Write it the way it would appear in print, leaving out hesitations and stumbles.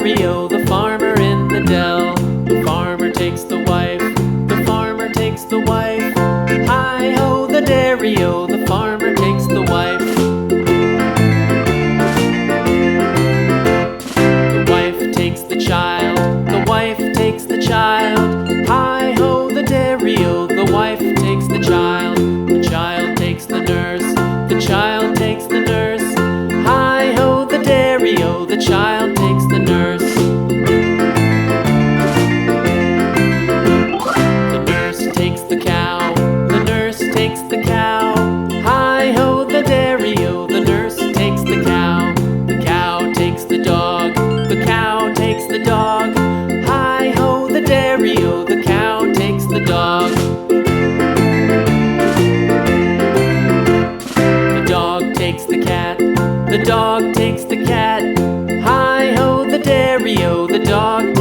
dairy-o, the farmer in the dell. The farmer takes the wife, the farmer takes the wife. Hi-ho, the dairy-o, the farmer takes the wife. The wife takes the child, the wife takes the child. Hi-ho, the dairy-o, the wife takes the child. The child takes the nurse, the child takes the nurse. Hi-ho, the dairy-o, the child takes the nurse. The nurse takes the cow, the nurse takes the cow. Hi-ho, the dairy-o, the nurse takes the cow. The cow takes the dog, the cow takes the dog. Hi-ho, the dairy-o, the cow takes the dog. The dog takes the cat, the dog takes the cat. Hi-ho, the dairy-o, the dog